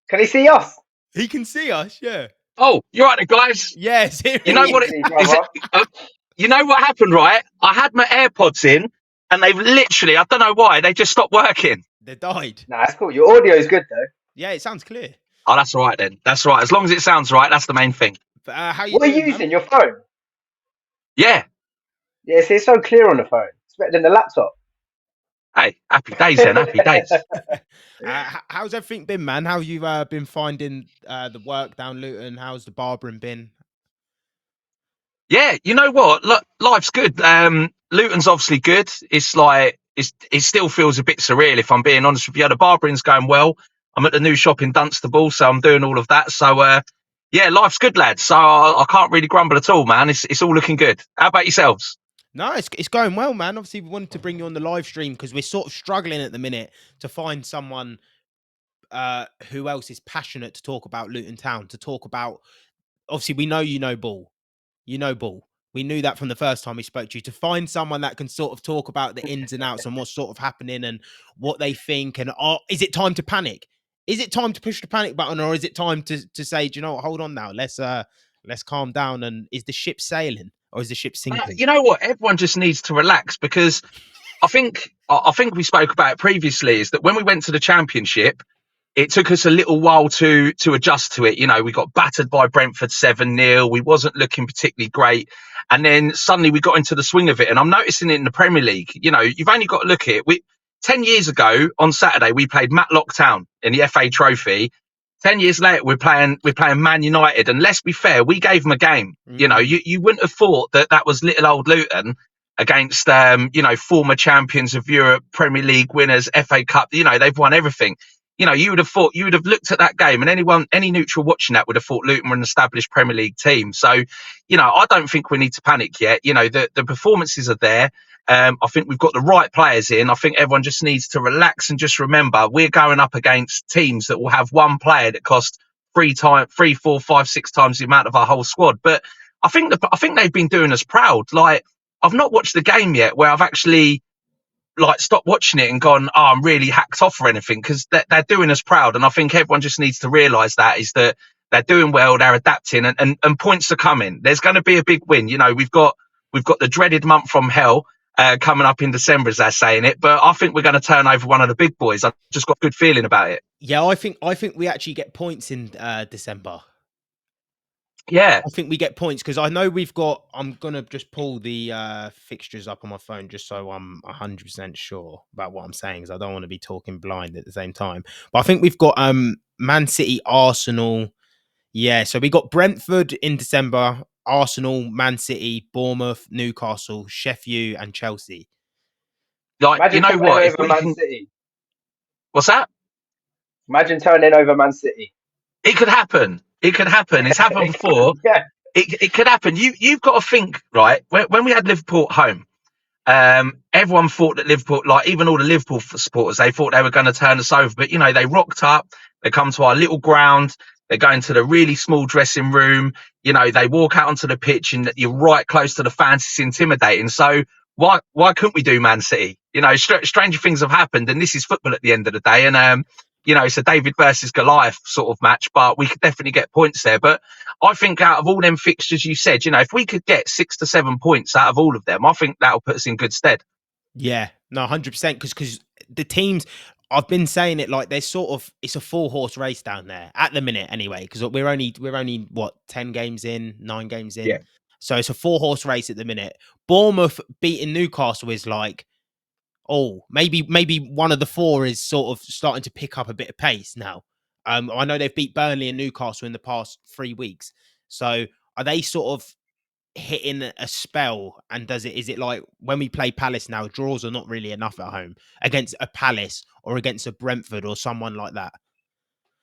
Can he see us? He can see us, yeah. Oh, you're right, guys. Yes. You know what it Easy, is? brother. You know what happened, right? I had my AirPods in, and they've literally, I don't know why, they just stopped working. They died. Nah, that's cool. Your audio is good though. Yeah, it sounds clear. Oh, that's all right then. That's right. As long as it sounds right, that's the main thing. But, how you What are doing, you using? man? Your phone? Yeah. Yeah, see, it's so clear on the phone. It's better than the laptop. Hey, happy days then. Happy days. How's everything been, man? How you been finding the work down Luton? How's the barbering been? Yeah, you know what? Look, life's good. Luton's obviously good. It's like it still feels a bit surreal, if I'm being honest with you. The barbering's going well. I'm at the new shop in Dunstable, so I'm doing all of that. So yeah, life's good, lads. So I can't really grumble at all, man. It's all looking good. How about yourselves? No, it's going well, man. Obviously, we wanted to bring you on the live stream because we're sort of struggling at the minute to find someone who else is passionate to talk about Luton Town, to talk about. Obviously, we know you know ball. You know ball. We knew that from the first time we spoke to you. To find someone that can sort of talk about the ins and outs and what's sort of happening and what they think, and is it time to panic? Is it time to push the panic button, or is it time to say, do you know what? Hold on now. Let's calm down. And is the ship sailing or is the ship sinking? You know what? Everyone just needs to relax because I think we spoke about it previously. Is that when we went to the Championship, it took us a little while to adjust to it. You know, we got battered by Brentford 7-0. We wasn't looking particularly great. And then suddenly we got into the swing of it. And I'm noticing it in the Premier League. You know, you've only got to look at it. 10 years ago on Saturday, we played Matlock Town in the FA Trophy. 10 years later, we're playing Man United. And let's be fair, we gave them a game. You know, you wouldn't have thought that was little old Luton against, you know, former champions of Europe, Premier League winners, FA Cup. You know, they've won everything. You know, you would have looked at that game, and any neutral watching that would have thought Luton were an established Premier League team. So, you know, I don't think we need to panic yet. You know, the performances are there. I think we've got the right players in. I think everyone just needs to relax and just remember we're going up against teams that will have one player that costs 3, 4, 5, 6 times the amount of our whole squad. But I think they've been doing us proud. Like, I've not watched the game yet where I've actually like stopped watching it and gone, oh, I'm really hacked off or anything, because they're doing us proud. And I think everyone just needs to realise that they're doing well, they're adapting, and points are coming. There's going to be a big win. You know, we've got the dreaded month from hell coming up in December, as they're saying it. But I think we're going to turn over one of the big boys. I've just got a good feeling about it. Yeah, I think we actually get points in December. Yeah, I think we get points because I know we've got. I'm gonna just pull the fixtures up on my phone just so I'm 100% sure about what I'm saying, because I don't want to be talking blind at the same time. But I think we've got Man City, Arsenal. Yeah, so we got Brentford in December, Arsenal, Man City, Bournemouth, Newcastle, Sheffield, and Chelsea. like, Imagine you know turning what? over Man City. What's that? Imagine turning over Man City. It could happen. It could happen. It's happened before. Yeah. It could happen. You've got to think, right? When we had Liverpool at home, everyone thought that Liverpool, like even all the Liverpool supporters, they thought they were going to turn us over. But, you know, they rocked up. They come to our little ground. They go into the really small dressing room. You know, they walk out onto the pitch and you're right close to the fans. It's intimidating. So why couldn't we do Man City? You know, stranger things have happened, and this is football at the end of the day. And you know, it's a David versus Goliath sort of match, but we could definitely get points there. But I think out of all them fixtures you said, you know, if we could get 6 to 7 points out of all of them, I think that'll put us in good stead. Yeah, no, 100%. Because the teams, I've been saying it like there's sort of, it's a 4-horse race down there at the minute anyway. Because we're only what 10 games in, 9 games in. Yeah. So it's a 4-horse race at the minute. Bournemouth beating Newcastle is like, oh, maybe one of the 4 is sort of starting to pick up a bit of pace now. I know they've beat Burnley and Newcastle in the past 3 weeks. So are they sort of hitting a spell? And is it like when we play Palace now, draws are not really enough at home against a Palace or against a Brentford or someone like that?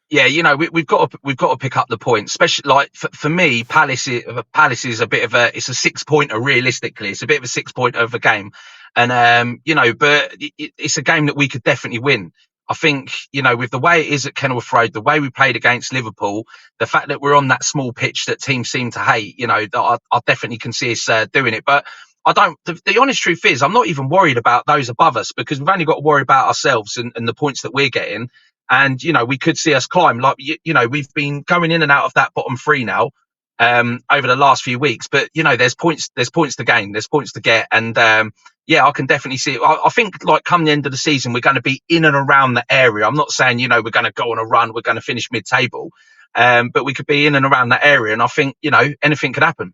Yeah, you know, we've got to pick up the points, especially like for me, Palace is a bit of it's a 6-pointer realistically. It's a bit of a 6-pointer of a game, and you know, but it's a game that we could definitely win. I think, you know, with the way it is at Kenilworth Road, the way we played against Liverpool, the fact that we're on that small pitch that teams seem to hate, you know, that I definitely can see us doing it. But I don't. The honest truth is, I'm not even worried about those above us because we've only got to worry about ourselves and the points that we're getting. and we could see us climb. Like we've been going in and out of that bottom three now over the last few weeks, but there's points to gain, there's points to get, and I can definitely see it. I think like come the end of the season, we're going to be in and around the area. I'm not saying we're going to go on a run, we're going to finish mid-table, but we could be in and around that area, and I think anything could happen.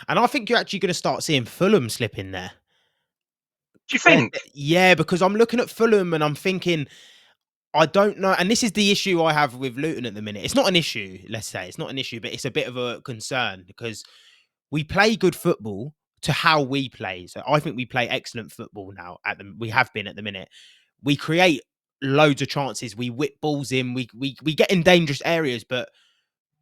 And I think you're actually going to start seeing Fulham slip in there. Do you think? Yeah, because I'm looking at Fulham and I'm thinking, I don't know. And this is the issue I have with Luton at the minute. It's not an issue, let's say. It's not an issue, but it's a bit of a concern because we play good football to how we play. So I think we play excellent football now. We have been at the minute. We create loads of chances. We whip balls in. We get in dangerous areas, but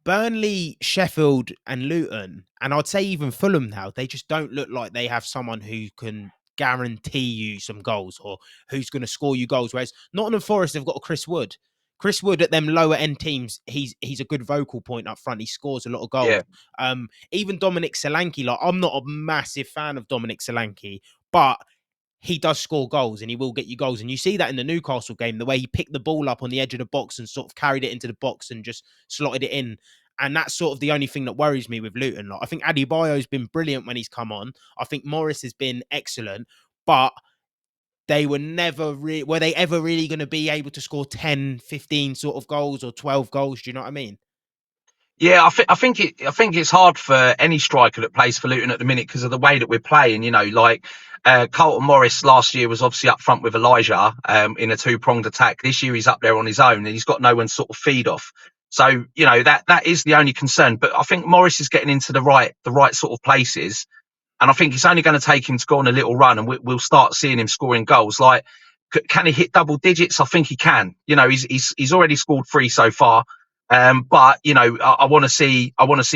Burnley, Sheffield, and Luton, and I'd say even Fulham now, they just don't look like they have someone who can guarantee you some goals or who's going to score you goals. Whereas Nottingham Forest have got a Chris Wood. Chris Wood at them lower end teams, he's a good vocal point up front. He scores a lot of goals. Yeah. Even Dominic Solanke, like I'm not a massive fan of Dominic Solanke, but he does score goals and he will get you goals. And you see that in the Newcastle game, the way he picked the ball up on the edge of the box and sort of carried it into the box and just slotted it in. And that's sort of the only thing that worries me with Luton. Like, I think Adebayo's been brilliant when he's come on. I think Morris has been excellent, but they were never were they ever really going to be able to score 10, 15 sort of goals or 12 goals? Do you know what I mean? Yeah, I think it's hard for any striker that plays for Luton at the minute because of the way that we're playing. Carlton Morris last year was obviously up front with Elijah in a two-pronged attack. This year he's up there on his own and he's got no one to sort of feed off. So that is the only concern. But I think Morris is getting into the right sort of places, and I think it's only going to take him to go on a little run, and we'll start seeing him scoring goals. Like, can he hit double digits? I think he can. He's already scored 3 so far. But I want to see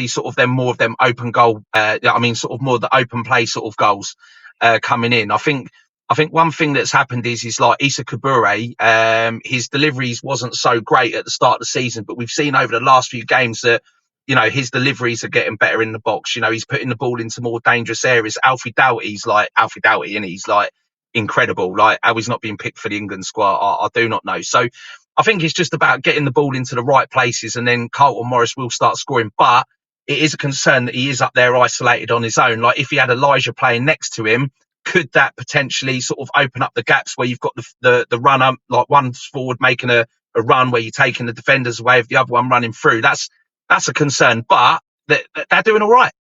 sort of more of them open goal. Sort of more of the open play sort of goals coming in. I think one thing that's happened is like Issa Kabure, his deliveries wasn't so great at the start of the season, but we've seen over the last few games that his deliveries are getting better in the box. He's putting the ball into more dangerous areas. Alfie Doughty's like Alfie Doughty, and he's like incredible. Like how he's not being picked for the England squad, I do not know. So I think it's just about getting the ball into the right places, and then Carlton Morris will start scoring. But it is a concern that he is up there isolated on his own. Like if he had Elijah playing next to him, could that potentially sort of open up the gaps where you've got the run up, like one forward making a run where you're taking the defenders away, if the other one running through? That's a concern, but they're doing all right.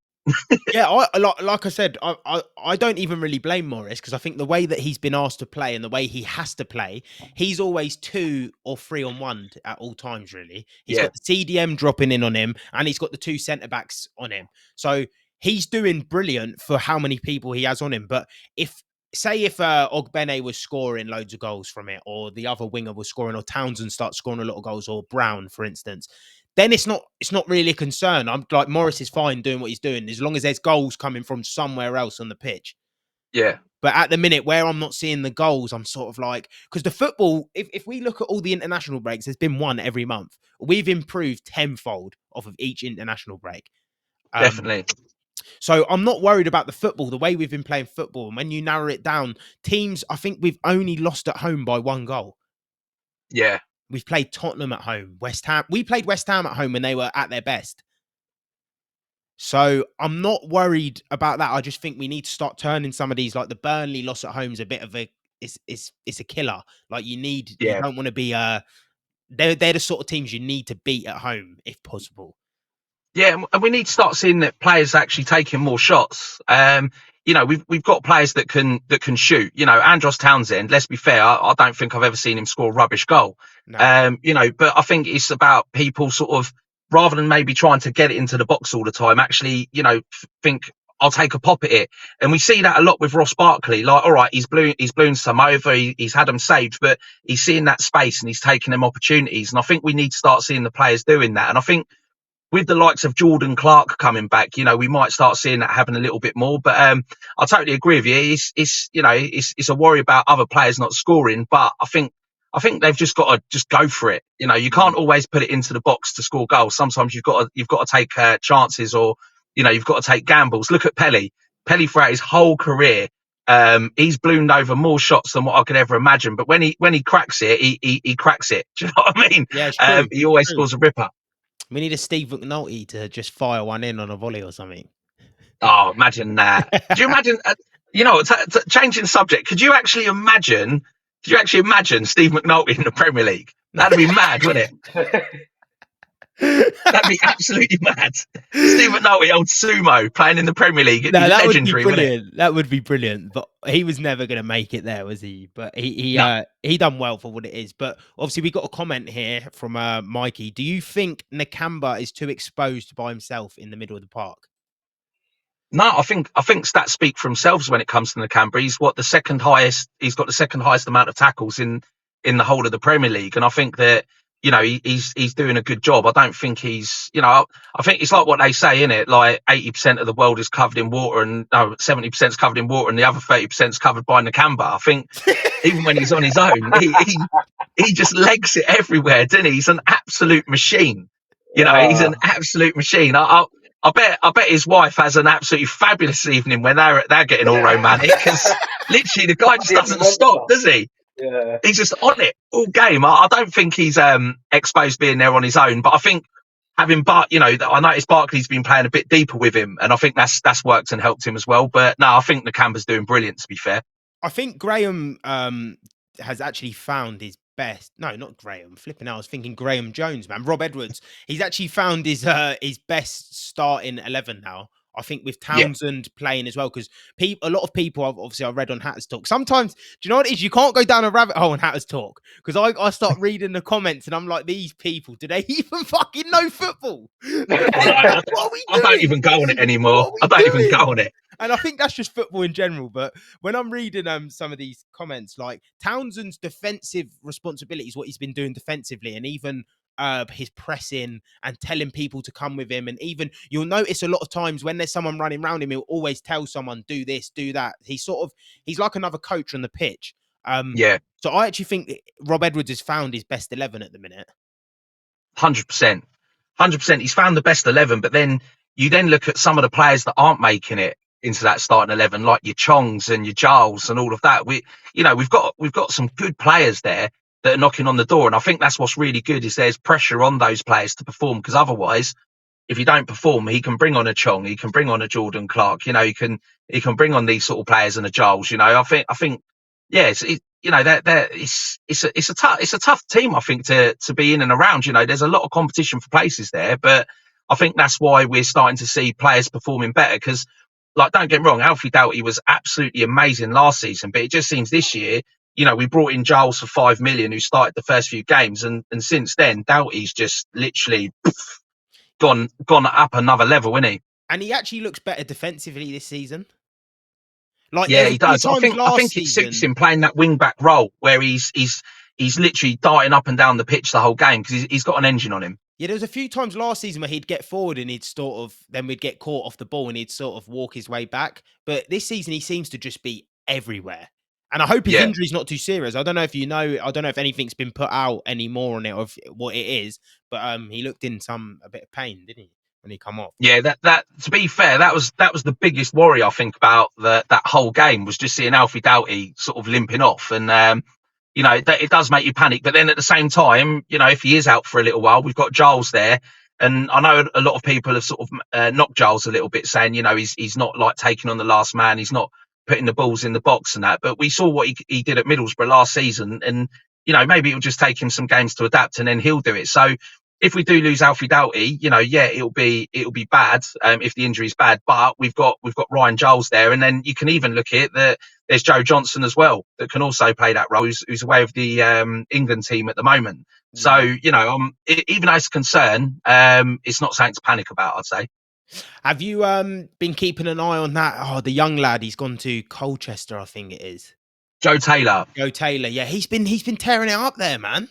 Yeah, like I said, I don't even really blame Morris because I think the way that he's been asked to play and the way he has to play, he's always 2 or 3 on 1 at all times, really. He's got the CDM dropping in on him and he's got the 2 centre-backs on him. So he's doing brilliant for how many people he has on him. But if Ogbene was scoring loads of goals from it, or the other winger was scoring, or Townsend starts scoring a lot of goals, or Brown, for instance, then it's not really a concern. I'm like, Morris is fine doing what he's doing as long as there's goals coming from somewhere else on the pitch. Yeah. But at the minute where I'm not seeing the goals, I'm sort of like, because the football, if we look at all the international breaks, there's been one every month. We've improved tenfold off of each international break. Definitely. So I'm not worried about the football, the way we've been playing football. And when you narrow it down, teams, I think we've only lost at home by 1 goal. Yeah. We've played Tottenham at home, West Ham. We played West Ham at home when they were at their best. So I'm not worried about that. I just think we need to start turning some of these, like the Burnley loss at home is a bit of it's a killer. Like you don't want to be they're the sort of teams you need to beat at home if possible. Yeah, and we need to start seeing that players actually taking more shots. We've got players that can shoot. Andros Townsend, let's be fair, I don't think I've ever seen him score a rubbish goal. No. But I think it's about people sort of, rather than maybe trying to get it into the box all the time, actually, think I'll take a pop at it. And we see that a lot with Ross Barkley. Like, all right, he's blown some over, he's had them saved, but he's seeing that space and he's taking them opportunities. And I think we need to start seeing the players doing that. And I think with the likes of Jordan Clark coming back, we might start seeing that happen a little bit more. But I totally agree with you. It's a worry about other players not scoring. But I think they've just got to just go for it. You can't always put it into the box to score goals. Sometimes you've got to take chances, or you've got to take gambles. Look at Pelly. Pelly throughout his whole career He's bloomed over more shots than what I could ever imagine. But when he cracks it, he cracks it. Do you know what I mean? Yeah, it's true. He always scores a ripper. We need a Steve McNulty to just fire one in on a volley or something. Oh, imagine that. Do you imagine? Changing subject. Could you actually imagine? Steve McNulty in the Premier League? That'd be mad, wouldn't it? That'd be absolutely mad. Steve McNulty, old sumo, playing in the Premier League. It'd be legendary, would be brilliant. wouldn't it? That would be brilliant. But he was never going to make it there, was he? But he done well for what it is. But obviously, we got a comment here from Mikey. Do you think Nakamba is too exposed by himself in the middle of the park? No, I think stats speak for themselves when it comes to Nakamba. He's got the second highest amount of tackles in the whole of the Premier League, and I think that he's doing a good job. I don't think he's I think it's like what they say, innit? Like 80% of the world is covered in water, and 70% is covered in water, and the other 30% is covered by Nakamba. I think even when he's on his own, he just legs it everywhere, doesn't he? He's an absolute machine. He's an absolute machine. I bet his wife has an absolutely fabulous evening when they're getting all romantic, because literally the guy just doesn't stop, does he? Yeah. He's just on it all game. I don't think he's exposed being there on his own, but I think I noticed Barkley's been playing a bit deeper with him, and I think that's worked and helped him as well. But no, I think Nakamba's doing brilliant, to be fair. I think Graham has actually found his best. No, not Graham. Flipping out. I was thinking Graham Jones, man. Rob Edwards. He's actually found his best starting 11 now. I think with Townsend playing as well, because a lot of people, obviously, I read on Hatters Talk. Sometimes, do you know what it is? You can't go down a rabbit hole on Hatters Talk, because I start reading the comments and I'm like, these people, do they even fucking know football? What are we doing? I don't even go on it anymore. I don't even go on it. And I think that's just football in general. But when I'm reading some of these comments, like Townsend's defensive responsibilities, what he's been doing defensively, and even his pressing and telling people to come with him, and even you'll notice a lot of times when there's someone running around him, he'll always tell someone, do this, do that. He's like another coach on the pitch. So I actually think Rob Edwards has found his best 11 at the minute. 100%. He's found the best 11, but then you look at some of the players that aren't making it into that starting 11, like your Chongs and your Giles and all of that. We've got some good players there that are knocking on the door, and I think that's what's really good, is there's pressure on those players to perform, because otherwise, if you don't perform, he can bring on a Chong, he can bring on a Jordan Clark, he can bring on these sort of players and a Giles. I think it's a tough team, I think, to be in and around. There's a lot of competition for places there, but I think that's why we're starting to see players performing better, because, like, don't get me wrong, Alfie Doughty was absolutely amazing last season, but it just seems this year, we brought in Giles for 5 million, who started the first few games, and since then, Doughty's just literally gone up another level, isn't he? And he actually looks better defensively this season. Like, yeah, he does. I think it suits him playing that wing back role, where he's literally darting up and down the pitch the whole game, because he's got an engine on him. Yeah, there was a few times last season where he'd get forward and then we'd get caught off the ball and he'd sort of walk his way back. But this season he seems to just be everywhere. And I hope his injury's not too serious. I don't know if anything's been put out anymore on it, or what it is, but he looked in a bit of pain, didn't he, when he come off? Yeah, that to be fair, that was the biggest worry, I think, about that whole game, was just seeing Alfie Doughty sort of limping off, and it does make you panic. But then at the same time, if he is out for a little while, we've got Giles there, and I know a lot of people have sort of knocked Giles a little bit, saying he's not like taking on the last man, he's not putting the balls in the box and that. But we saw what he did at Middlesbrough last season, and maybe it'll just take him some games to adapt, and then he'll do it. So if we do lose Alfie Doughty, it'll be bad if the injury's bad. But we've got Ryan Giles there, and then you can even look at it that there's Joe Johnson as well that can also play that role, who's away with the England team at the moment. So even though it's a concern, it's not something to panic about, I'd say. Have you been keeping an eye on that? Oh, the young lad, he's gone to Colchester, I think it is. Joe Taylor. Yeah, he's been tearing it up there, man.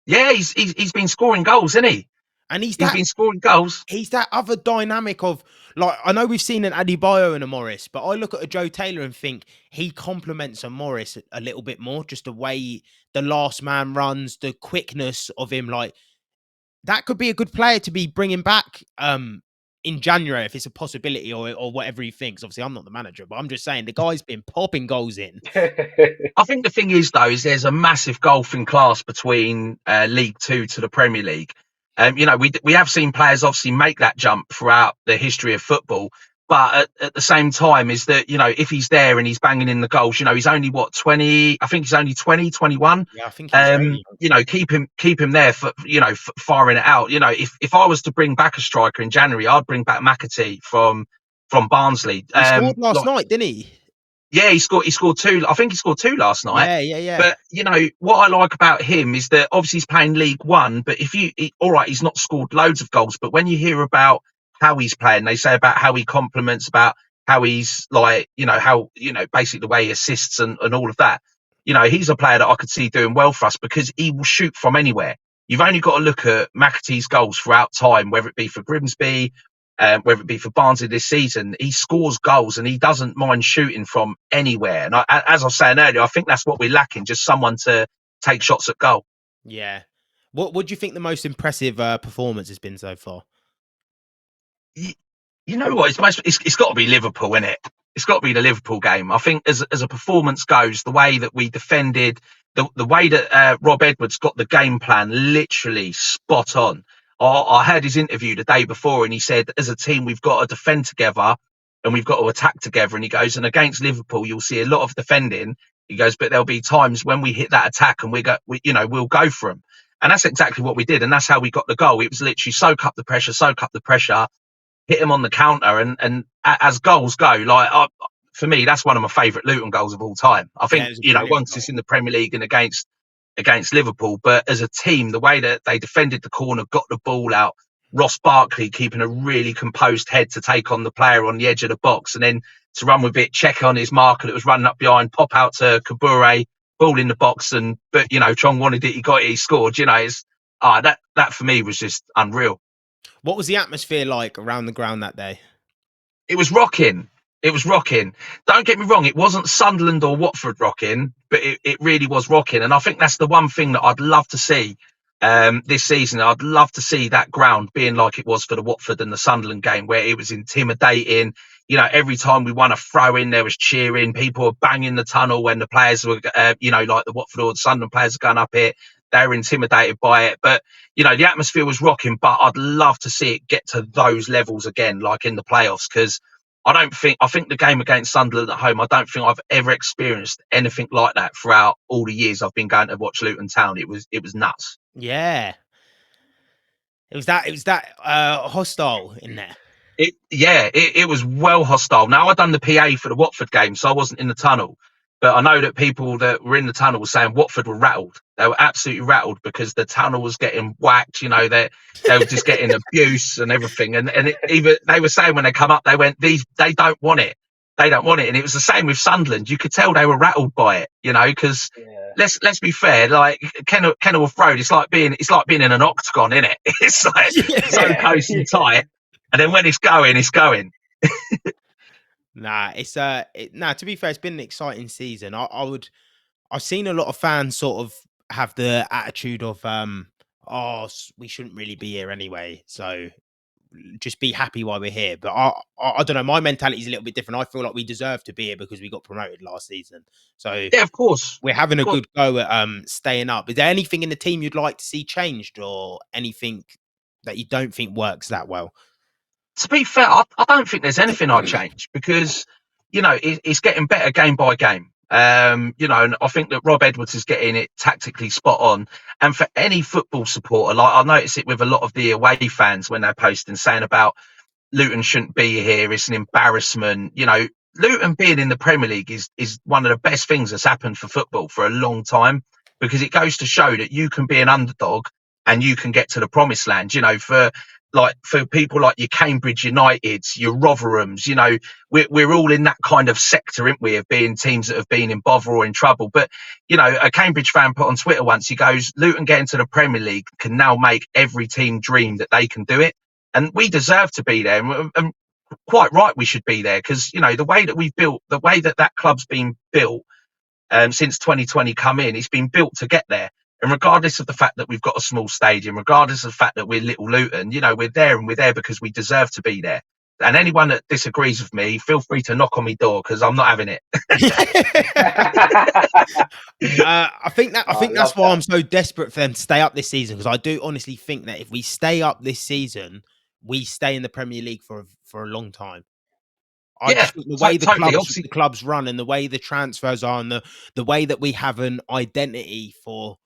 Yeah, he's been scoring goals, isn't he? And he's been scoring goals. He's that other dynamic of, like, I know we've seen an Adebayo and a Morris, but I look at a Joe Taylor and think he complements a Morris a little bit more. Just the way the last man runs, the quickness of him, like, that could be a good player to be bringing back in January, if it's a possibility or whatever he thinks. Obviously, I'm not the manager, but I'm just saying the guy's been popping goals in. I think the thing is, though, is there's a massive golfing class between League Two to the Premier League. You know, we have seen players obviously make that jump throughout the history of football. But at the same time is that, you know, if he's there and he's banging in the goals, you know, he's only what, 20, I think he's only 20, 21. Yeah, I think he's very You know, keep him there for, you know, firing it out. You know, if I was to bring back a striker in January, I'd bring back McAtee from Barnsley. He scored last night, didn't he? Yeah, he scored two. I think he scored two last night. Yeah. But, you know, what I like about him is that obviously he's playing League One, but all right, he's not scored loads of goals, but when you hear about how he's playing, they say about how he complements, about how he's like, you know, how, you know, basically the way he assists and all of that. You know, he's a player that I could see doing well for us because he will shoot from anywhere. You've only got to look at McAtee's goals throughout time, whether it be for Grimsby, whether it be for Barnsley this season. He scores goals and he doesn't mind shooting from anywhere. And as I was saying earlier, I think that's what we're lacking, just someone to take shots at goal. Yeah. What do you think the most impressive performance has been so far? You know what? It's got to be Liverpool, isn't it? It's got to be the Liverpool game. I think as a performance goes, the way that we defended, the way that Rob Edwards got the game plan literally spot on. I heard his interview the day before and he said, as a team, we've got to defend together and we've got to attack together. And he goes, and against Liverpool, you'll see a lot of defending. He goes, but there'll be times when we hit that attack and we'll go for them. And that's exactly what we did. And that's how we got the goal. It was literally soak up the pressure, hit him on the counter. And as goals go, like for me, that's one of my favourite Luton goals of all time. I think, you know, once it's in the Premier League and against Liverpool, but as a team, the way that they defended the corner, got the ball out, Ross Barkley keeping a really composed head to take on the player on the edge of the box and then to run with it, check on his marker that was running up behind, pop out to Kabure, ball in the box. But, you know, Chong wanted it, he got it, he scored. You know, that for me was just unreal. What was the atmosphere like around the ground that day? It was rocking. Don't get me wrong, it wasn't Sunderland or Watford rocking, but it really was rocking. And I think that's the one thing that I'd love to see this season. I'd love to see that ground being like it was for the Watford and the Sunderland game, where it was intimidating. You know, every time we won a throw in, there was cheering. People were banging the tunnel when the players were, you know, like the Watford or the Sunderland players are going up it. They were intimidated by it. But, you know, the atmosphere was rocking, but I'd love to see it get to those levels again, like in the playoffs, because I think the game against Sunderland at home, I don't think I've ever experienced anything like that throughout all the years I've been going to watch Luton Town. It was nuts. Yeah. It was that hostile in there. It was well hostile. Now, I'd done the PA for the Watford game, so I wasn't in the tunnel. But I know that people that were in the tunnel were saying Watford were rattled. They were absolutely rattled because the tunnel was getting whacked. You know, they were just getting abuse and everything. And even they were saying when they come up, they went, they don't want it. They don't want it. And it was the same with Sunderland. You could tell they were rattled by it, you know, because let's be fair, like Kenilworth Road, it's like being in an octagon, isn't it? It's like so close and tight. And then when it's going, it's going. Nah, it's to be fair, it's been an exciting season. I've seen a lot of fans sort of have the attitude of we shouldn't really be here anyway, so just be happy while we're here. But I don't know, my mentality is a little bit different. I feel like we deserve to be here because we got promoted last season. So yeah, of course, we're having a good go at staying up. Is there anything in the team you'd like to see changed, or anything that you don't think works that well? To be fair, I don't think there's anything I'd change because, you know, it's getting better game by game. You know, and I think that Rob Edwards is getting it tactically spot on. And for any football supporter, like I notice it with a lot of the away fans when they're posting saying about Luton shouldn't be here, it's an embarrassment. You know, Luton being in the Premier League is one of the best things that's happened for football for a long time, because it goes to show that you can be an underdog and you can get to the promised land. You know, for people like your Cambridge Uniteds, your Rotherhams, you know, we're all in that kind of sector, aren't we, of being teams that have been in bother or in trouble. But, you know, a Cambridge fan put on Twitter once, he goes, Luton getting to the Premier League can now make every team dream that they can do it. And we deserve to be there. And quite right, we should be there because, you know, the way that we've built, the way that club's been built since 2020 come in, it's been built to get there. And regardless of the fact that we've got a small stadium, regardless of the fact that we're Little Luton, we're there, and we're there because we deserve to be there. And anyone that disagrees with me, feel free to knock on my door, because I'm not having it. I think that's why that. I'm so desperate for them to stay up this season, because I do honestly think that if we stay up this season, we stay in the Premier League for a long time. I just think the way the clubs run, and the way the transfers are, and the way that we have an identity for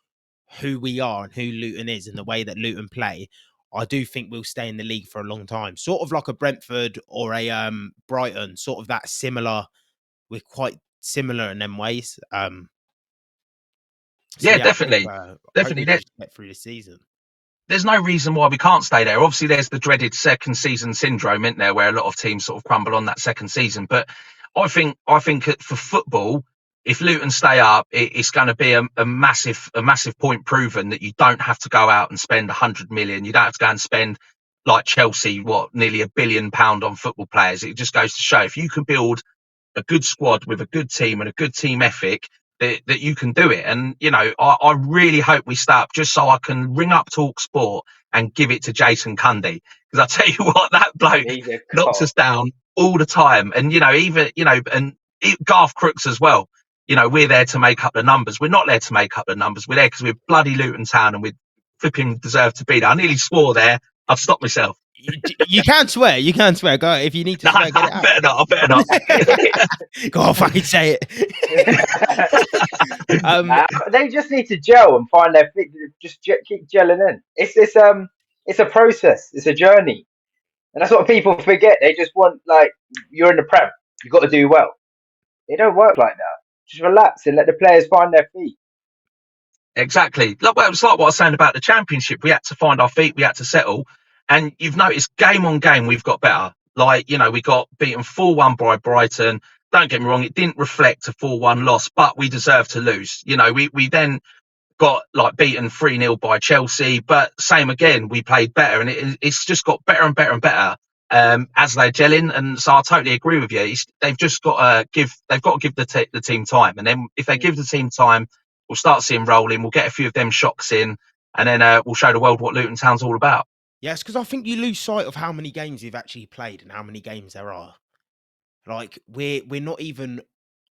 who we are and who Luton is, and the way that Luton play, I do think we'll stay in the league for a long time. Sort of like a Brentford or a Brighton, sort of that similar. We're quite similar in them ways. Definitely. Definitely get through the season. There's no reason why we can't stay there. Obviously, there's the dreaded second season syndrome, isn't there, where a lot of teams sort of crumble on that second season. But I think for football, if Luton stay up, it's going to be a massive point proven that you don't have to go out and spend 100 million. You don't have to go and spend, like Chelsea, nearly £1 billion on football players. It just goes to show, if you can build a good squad with a good team and a good team ethic, that you can do it. And I really hope we stay up, just so I can ring up Talk Sport and give it to Jason Cundy, because I tell you what, that bloke knocks us down all the time. And and Garth Crooks as well. We're there to make up the numbers. We're not there to make up the numbers. We're there because we're bloody Luton Town, and we flipping deserve to be there. I nearly swore there. I've stopped myself. You can swear. You can swear. Go, if you need to swear, get it out. I better not. Go on, fucking say it. They just need to gel and find their feet. Just keep gelling in. It's a process. It's a journey, and that's what people forget. They just want, like, you're in the Prem, you got to do well. It don't work like that. Just relax and let the players find their feet. Exactly. Well, it's like what I was saying about the Championship. We had to find our feet. We had to settle. And you've noticed game on game, we've got better. Like, we got beaten 4-1 by Brighton. Don't get me wrong, it didn't reflect a 4-1 loss, but we deserved to lose. We then got beaten 3-0 by Chelsea, but same again, we played better, and it's just got better and better and better as they're gelling. And so I totally agree with you. They've just got to give the team time, and then if they give the team time, we'll start seeing rolling. We'll get a few of them shocks in, and then we'll show the world what Luton Town's all about. Yes, because I think you lose sight of how many games you've actually played and how many games there are. Like, we're not even.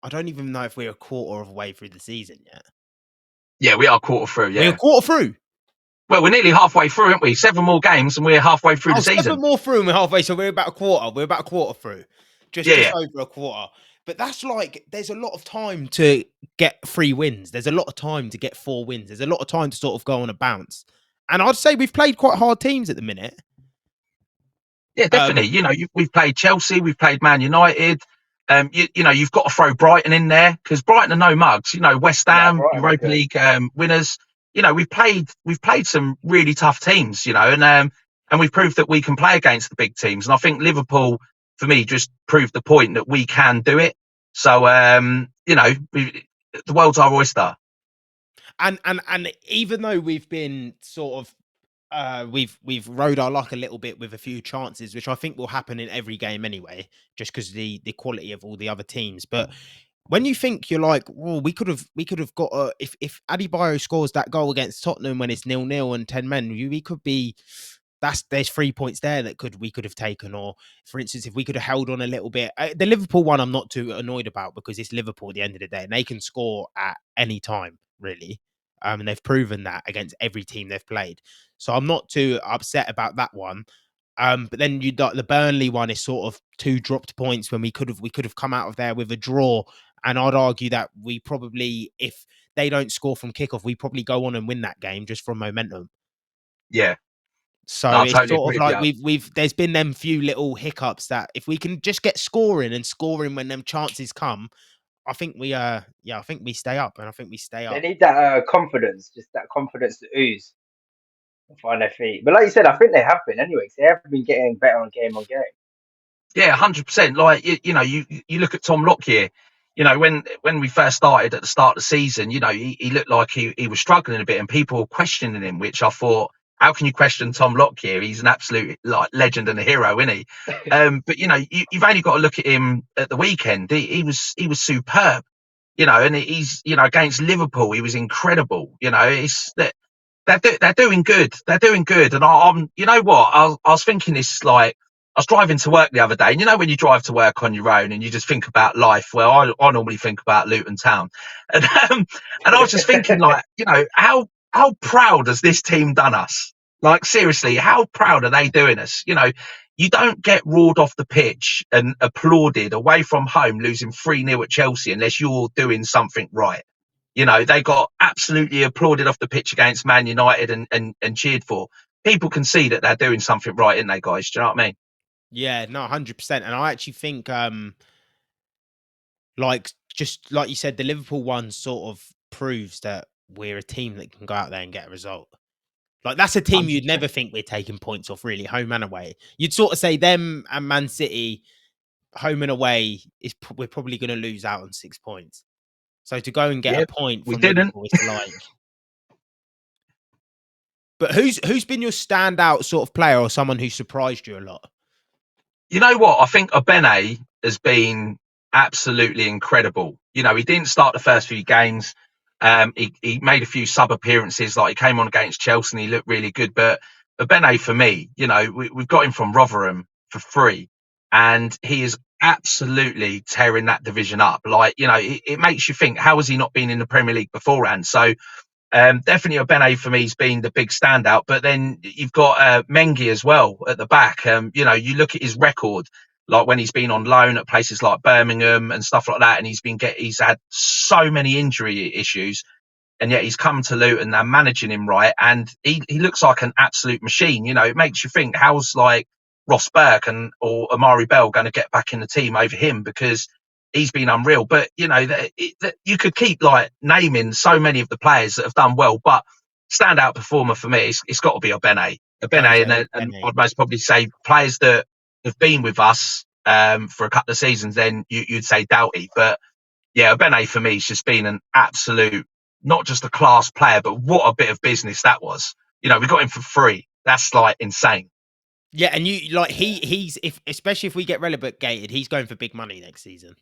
I don't even know if we're a quarter of the way through the season yet. Yeah, we are quarter through. Yeah, we're a quarter through. Well, we're nearly halfway through, aren't we? 7 more games, and we're halfway through the season. 7 more through, and we're halfway. So we're about a quarter. We're about a quarter through. Just over a quarter. But that's there's a lot of time to get 3 wins. There's a lot of time to get 4 wins. There's a lot of time to sort of go on a bounce. And I'd say we've played quite hard teams at the minute. Yeah, definitely. We've played Chelsea, we've played Man United. You've got to throw Brighton in there, because Brighton are no mugs. West Ham, Europa League winners. We've played some really tough teams. And we've proved that we can play against the big teams. And I think Liverpool, for me, just proved the point that we can do it. So the world's our oyster. And even though we've been sort of we've rode our luck a little bit with a few chances, which I think will happen in every game anyway, just because the quality of all the other teams. But when you think, you're like, well, we could have got if Adebayo scores that goal against Tottenham when it's 0-0 and 10 men, we could be. There's 3 points there that we could have taken. Or, for instance, if we could have held on a little bit, the Liverpool one I'm not too annoyed about, because it's Liverpool at the end of the day, and they can score at any time, really. And they've proven that against every team they've played. So I'm not too upset about that one. But then the Burnley one is sort of 2 dropped points when we could have come out of there with a draw. And I'd argue that we probably, if they don't score from kickoff, we probably go on and win that game just from momentum. Yeah. So it's totally sort of like there's been them few little hiccups that if we can just get scoring when them chances come, I think we stay up, and I think we stay up. They need that confidence, just that confidence to ooze and find their feet. But like you said, I think they have been anyway. They have been getting better on game. Yeah, 100%. Like, you look at Tom Lockyer. When we first started at the start of the season, he looked like he was struggling a bit, and people were questioning him, which I thought, how can you question Tom Lockyer? He's an absolute legend and a hero, isn't he? But you've only got to look at him at the weekend. He was superb. And he's, against Liverpool, he was incredible. It's that they're doing good. They're doing good. And I'm, you know what? I was thinking this, like, I was driving to work the other day, and when you drive to work on your own and you just think about life, well, I normally think about Luton Town, and I was just thinking, like, how proud has this team done us? Like, seriously, how proud are they doing us? You don't get roared off the pitch and applauded away from home, losing 3-0 at Chelsea, unless you're doing something right. They got absolutely applauded off the pitch against Man United and cheered for. People can see that they're doing something right, aren't they, guys? Do you know what I mean? Yeah, no, 100%. And I actually think, like, just like you said, the Liverpool one sort of proves that we're a team that can go out there and get a result. Like, that's a team you'd 100%. never think we're taking points off, really, home and away. You'd sort of say them and Man City, home and away, we're probably going to lose out on 6 points. So to go and get a point we from didn't. Liverpool, it's like. But who's been your standout sort of player, or someone who surprised you a lot? You know what? I think Obene has been absolutely incredible. He didn't start the first few games. He made a few sub appearances, like he came on against Chelsea and he looked really good. But Obene, for me, we've got him from Rotherham for free, and he is absolutely tearing that division up. Like, it makes you think, how has he not been in the Premier League beforehand? So definitely Obene for me has been the big standout. But then you've got Mengi as well at the back. You look at his record, like when he's been on loan at places like Birmingham and stuff like that, and he's had so many injury issues, and yet he's come to Luton and managing him right, and he looks like an absolute machine. It makes you think, how's like Ross Burke or Amari Bell going to get back in the team over him, because he's been unreal. But you could keep like naming so many of the players that have done well, but standout performer for me, it's got to be Obene. And I'd most probably say players that have been with us for a couple of seasons, then you'd say Doughty. But yeah, Obene for me has just been an absolute, not just a class player, but what a bit of business that was. We got him for free. That's like insane. Yeah, and he's especially if we get relegated, he's going for big money next season.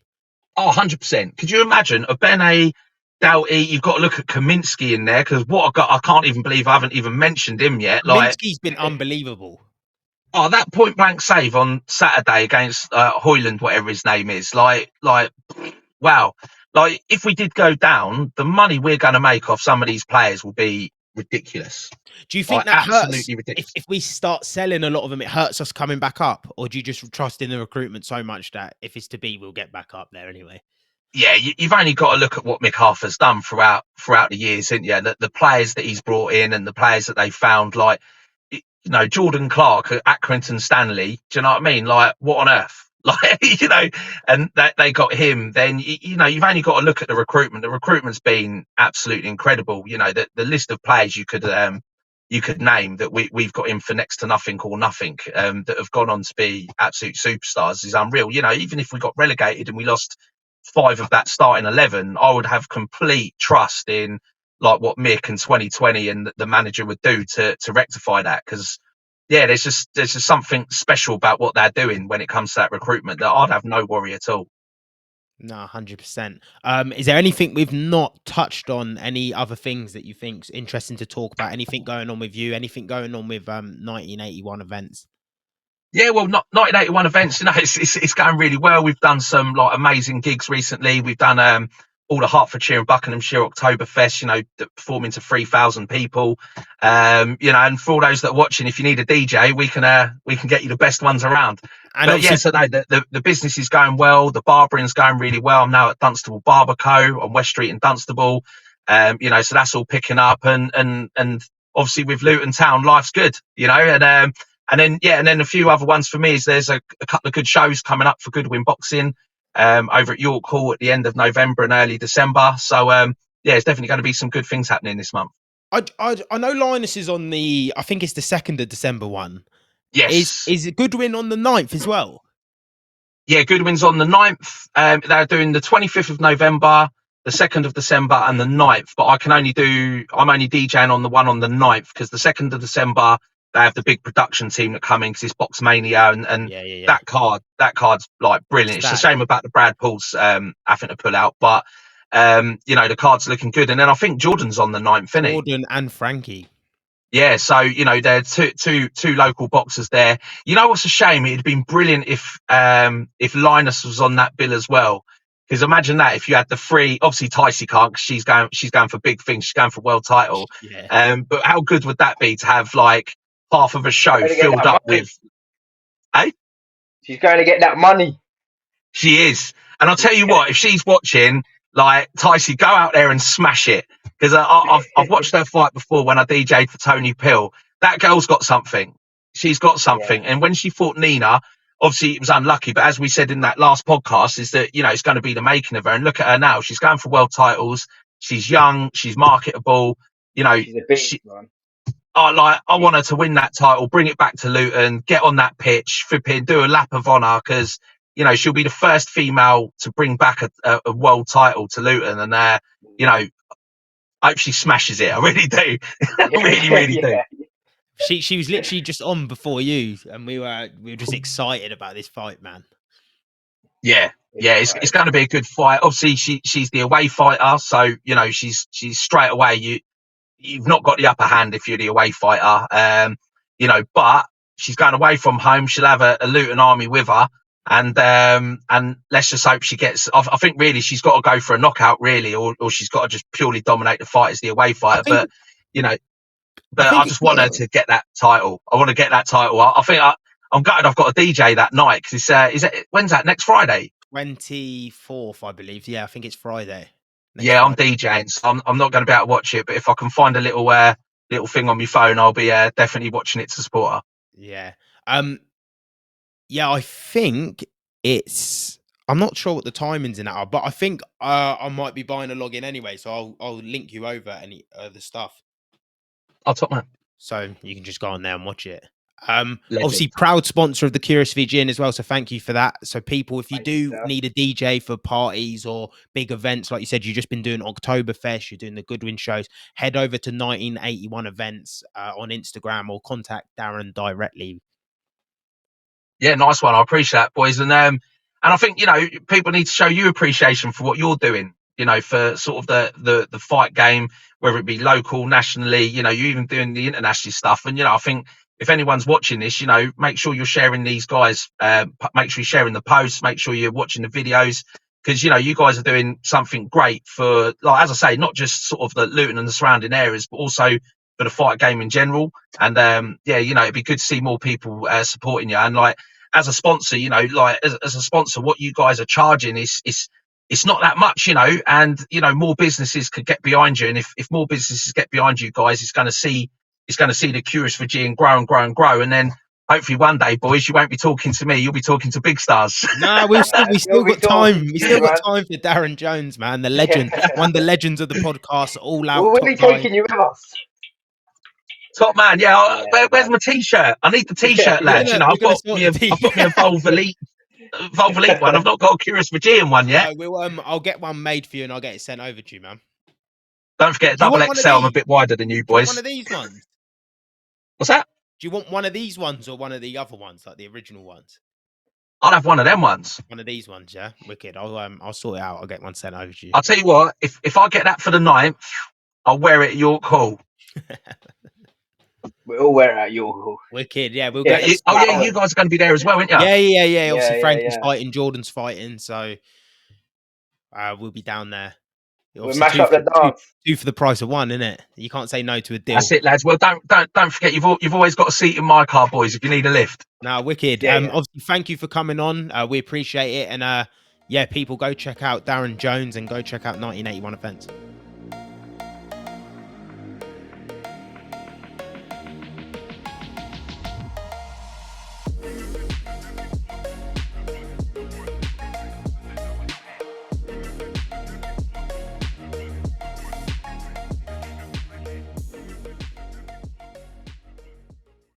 Oh, 100%. Could you imagine Obene, Doughty? You've got to look at Kaminsky in there, because I can't even believe I haven't even mentioned him yet. Kaminsky's been unbelievable. Oh, that point blank save on Saturday against Hoyland, whatever his name is, like wow. Like, if we did go down, the money we're going to make off some of these players will be ridiculous. Do you think that hurts? If we start selling a lot of them, it hurts us coming back up? Or do you just trust in the recruitment so much that if it's to be, we'll get back up there anyway? Yeah, you've only got to look at what Mick Harfer's done throughout the years, haven't you? The players that he's brought in and the players that they found, like, Jordan Clark at Accrington Stanley. Do you know what I mean? Like, what on earth? Like, and that they got him. Then you've only got to look at the recruitment. The recruitment's been absolutely incredible. The list of players you could name that we've got in for next to nothing or nothing, that have gone on to be absolute superstars, is unreal. Even if we got relegated and we lost 5 of that starting 11, I would have complete trust in like what Mick and 2020 and the manager would do to rectify that, because yeah, there's just something special about what they're doing when it comes to that recruitment that I'd have no worry at all. No, 100%. Is there anything we've not touched on? Any other things that you think's interesting to talk about? Anything going on with you? Anything going on with 1981 events? Yeah, well, 1981 events, it's going really well. We've done some like amazing gigs recently. We've done all the Hertfordshire and Buckinghamshire Oktoberfest, performing to 3,000 people. And for all those that are watching, if you need a DJ, we can get you the best ones around. And but yeah, so no, the business is going well. The barbering's going really well. I'm now at Dunstable Barber Co. on West Street in Dunstable. So that's all picking up, and obviously with Luton Town, life's good, and then a few other ones for me is there's a couple of good shows coming up for Goodwin Boxing over at York Hall at the end of November and early December. So it's definitely going to be some good things happening this month. I know Linus is on I think it's the 2nd of December one. Yes. Is it Goodwin on the 9th as well? Yeah, Goodwin's on the 9th. They're doing the 25th of November, the 2nd of December and the 9th. But I'm only DJing on the one on the 9th, because the 2nd of December, they have the big production team that come in, because it's Box Mania, and yeah. that card's like brilliant. It's a shame about the Brad Pauls having to pull out, but You know, the card's looking good. And then I think Jordan's on the 9th, isn't he? Jordan and Frankie. Yeah, so you know, there are two local boxers there. You know what's a shame? It'd been brilliant if Linus was on that bill as well. Because imagine that if you had the three. Obviously, Ticey can't because she's going for big things. She's going for world title. Yeah. But how good would that be to have like half of a show Going to get filled that up money. with? Eh? She's going to get that money. She is. And I'll tell you what, if she's watching, like, Ticey, go out there and smash it. Because I've watched her fight before when I DJ'd for Tony Pill. That girl's got something. She's got something. Yeah. And when she fought Nina, obviously it was unlucky. But as we said in that last podcast, is that, you know, it's going to be the making of her. And look at her now. She's going for world titles. She's young. She's marketable. You know, She's a beast, man. I want her to win that title, bring it back to Luton, get on that pitch, flipping, do a lap of honour, because you know she'll be the first female to bring back a world title to Luton, and you know, I hope she smashes it. I really do, I really do. She was literally just on before you, and we were just excited about this fight, man. Yeah, it's going to be a good fight. Obviously, she's the away fighter, so you know she's straight away. You've not got the upper hand if you're the away fighter, you know, but she's going away from home. She'll have a Luton army with her, and let's just hope she gets. I think really she's got to go for a knockout, really, or she's got to just purely dominate the fight as the away fighter. But you know, I just want her to get that title. I want to get that title. I think I'm gutted. I've got a DJ that night because when's that? Next Friday, 24th, I believe. Yeah, I think it's Friday. Yeah, I'm DJing, so I'm not going to be able to watch it. But if I can find a little thing on my phone, I'll be definitely watching it to support her. Yeah. Yeah, I think it's. I'm not sure what the timings in that are, but I think I might be buying a login anyway, so I'll link you over any the stuff. Oh, top man. So you can just go on there and watch it. Legend. Obviously proud sponsor of the Curious V Gin as well, so thank you for that. So people, if you do need a DJ for parties or big events, like you said, you've just been doing Oktoberfest, you're doing the Goodwin shows, head over to 1981 events on Instagram or contact Darren directly. Yeah, nice one. I appreciate that, boys. And I think, you know, people need to show you appreciation for what you're doing, you know, for sort of the fight game, whether it be local, nationally, you know, you're even doing the international stuff. And, you know, I think if anyone's watching this, you know, make sure you're sharing these guys, make sure you're sharing the posts, make sure you're watching the videos, because, you know, you guys are doing something great for, like, as I say, not just sort of the Luton and the surrounding areas, but also for the fight game in general. And yeah, you know, it'd be good to see more people supporting you. And like, as a sponsor, you know, like as a sponsor, what you guys are charging is it's not that much, you know, and you know, more businesses could get behind you. And if more businesses get behind you guys, it's going to see the Curious for G and grow and grow and grow. And then hopefully one day, boys, you won't be talking to me, you'll be talking to big stars. No, we still got time. We still got time for Darren Jones, man, the legend, one of the legends of the podcast, all out. We'll be taking you with us. Top man, yeah. Where's my t-shirt? I need the t-shirt, lads. You know, I've got me a Volvo Elite one. I've not got a Curious Virgin one yet. No, I'll get one made for you and I'll get it sent over to you, man. Don't forget, double XL. I'm a bit wider than you, boys. One of these ones. What's that? Do you want one of these ones or one of the other ones, like the original ones? I'll have one of them ones. One of these ones, yeah. Wicked. I'll sort it out. I'll get one sent over to you. I'll tell you what. If I get that for the 9th, I'll wear it at York Hall. We'll all wear it at York Hall. Wicked, yeah. We'll get. You guys are going to be there as well, aren't you? Yeah. Obviously, Frankie's fighting, Jordan's fighting, so we'll be down there. We'll mash up the dance. Two for the price of one, innit? You can't say no to a deal. That's it, lads. Well, don't forget, you've always got a seat in my car, boys, if you need a lift. No, wicked. Obviously, thank you for coming on. We appreciate it, and yeah, people go check out Darren Jones and go check out 1981 events.